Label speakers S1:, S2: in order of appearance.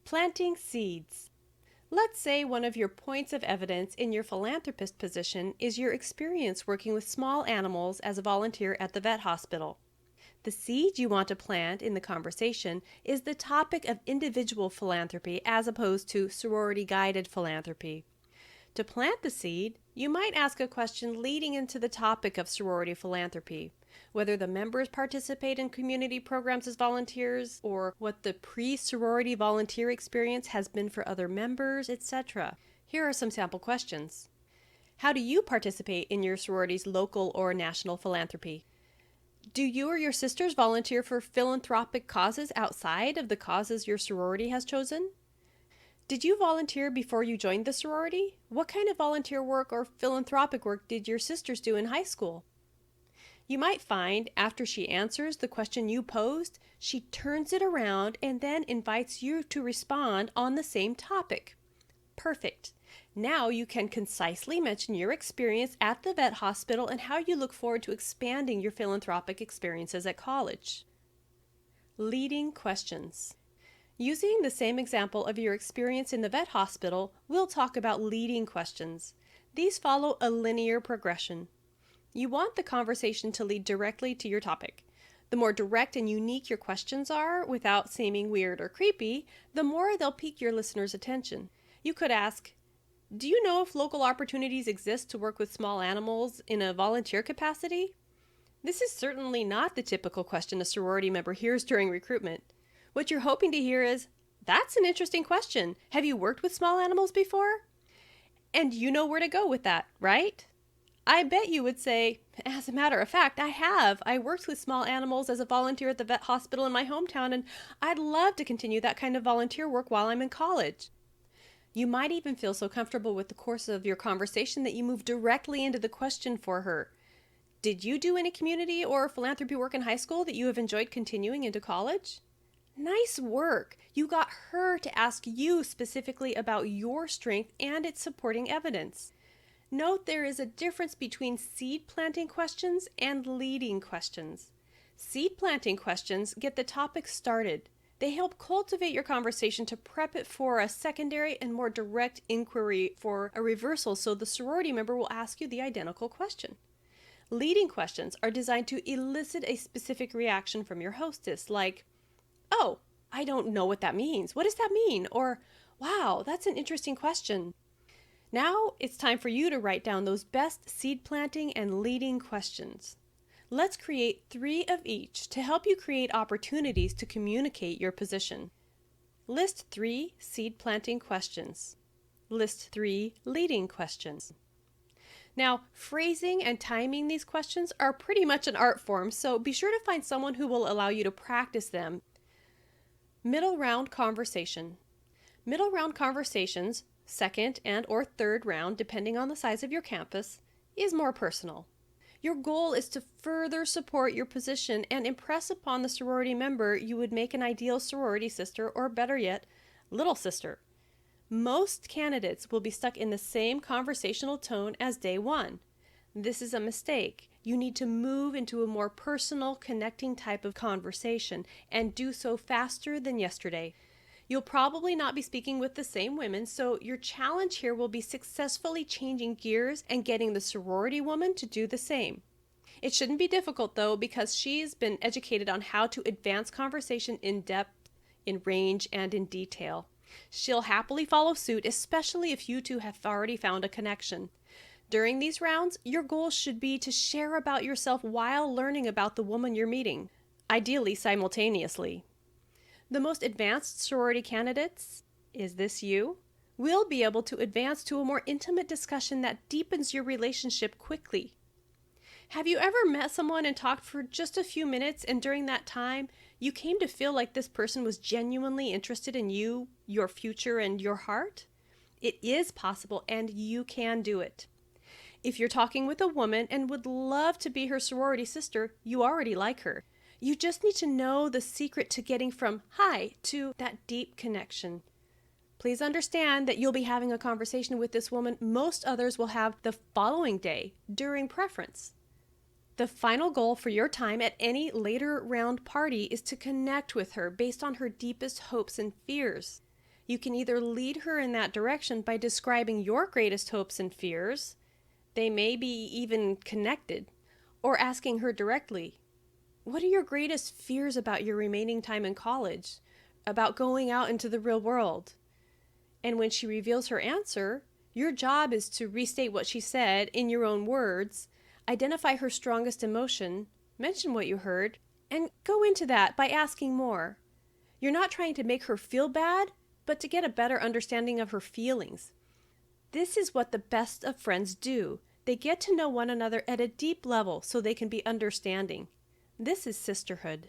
S1: Planting seeds. Let's say one of your points of evidence in your philanthropist position is your experience working with small animals as a volunteer at the vet hospital. The seed you want to plant in the conversation is the topic of individual philanthropy as opposed to sorority-guided philanthropy. To plant the seed, you might ask a question leading into the topic of sorority philanthropy, whether the members participate in community programs as volunteers, or what the pre-sorority volunteer experience has been for other members, etc. Here are some sample questions. How do you participate in your sorority's local or national philanthropy? Do you or your sisters volunteer for philanthropic causes outside of the causes your sorority has chosen? Did you volunteer before you joined the sorority? What kind of volunteer work or philanthropic work did your sisters do in high school? You might find after she answers the question you posed, she turns it around and then invites you to respond on the same topic. Perfect. Now you can concisely mention your experience at the vet hospital and how you look forward to expanding your philanthropic experiences at college. Leading questions. Using the same example of your experience in the vet hospital, we'll talk about leading questions. These follow a linear progression. You want the conversation to lead directly to your topic. The more direct and unique your questions are, without seeming weird or creepy, the more they'll pique your listener's attention. You could ask, do you know if local opportunities exist to work with small animals in a volunteer capacity? This is certainly not the typical question a sorority member hears during recruitment. What you're hoping to hear is, that's an interesting question. Have you worked with small animals before? And you know where to go with that, right? I bet you would say, as a matter of fact, I have. I worked with small animals as a volunteer at the vet hospital in my hometown, and I'd love to continue that kind of volunteer work while I'm in college. You might even feel so comfortable with the course of your conversation that you move directly into the question for her. Did you do any community or philanthropy work in high school that you have enjoyed continuing into college? Nice work! You got her to ask you specifically about your strength and its supporting evidence. Note there is a difference between seed planting questions and leading questions. Seed planting questions get the topic started. They help cultivate your conversation to prep it for a secondary and more direct inquiry for a reversal, so the sorority member will ask you the identical question. Leading questions are designed to elicit a specific reaction from your hostess, like, oh, I don't know what that means. What does that mean? Or, wow, that's an interesting question. Now it's time for you to write down those best seed planting and leading questions. Let's create 3 of each to help you create opportunities to communicate your position. List 3 seed planting questions. List 3 leading questions. Now, phrasing and timing these questions are pretty much an art form, so be sure to find someone who will allow you to practice them. Middle round conversation. Middle round conversations, second and or third round, depending on the size of your campus, is more personal. Your goal is to further support your position and impress upon the sorority member you would make an ideal sorority sister, or better yet, little sister. Most candidates will be stuck in the same conversational tone as day one. This is a mistake. You need to move into a more personal, connecting type of conversation and do so faster than yesterday. You'll probably not be speaking with the same women, so your challenge here will be successfully changing gears and getting the sorority woman to do the same. It shouldn't be difficult though, because she's been educated on how to advance conversation in depth, in range, and in detail. She'll happily follow suit, especially if you two have already found a connection. During these rounds, your goal should be to share about yourself while learning about the woman you're meeting, ideally simultaneously. The most advanced sorority candidates, is this you, will be able to advance to a more intimate discussion that deepens your relationship quickly. Have you ever met someone and talked for just a few minutes, and during that time, you came to feel like this person was genuinely interested in you, your future, and your heart? It is possible, and you can do it. If you're talking with a woman and would love to be her sorority sister, you already like her. You just need to know the secret to getting from hi to that deep connection. Please understand that you'll be having a conversation with this woman most others will have the following day during preference. The final goal for your time at any later round party is to connect with her based on her deepest hopes and fears. You can either lead her in that direction by describing your greatest hopes and fears, they may be even connected, or asking her directly, what are your greatest fears about your remaining time in college, about going out into the real world? And when she reveals her answer, your job is to restate what she said in your own words, identify her strongest emotion, mention what you heard, and go into that by asking more. You're not trying to make her feel bad, but to get a better understanding of her feelings. This is what the best of friends do. They get to know one another at a deep level so they can be understanding. This is sisterhood.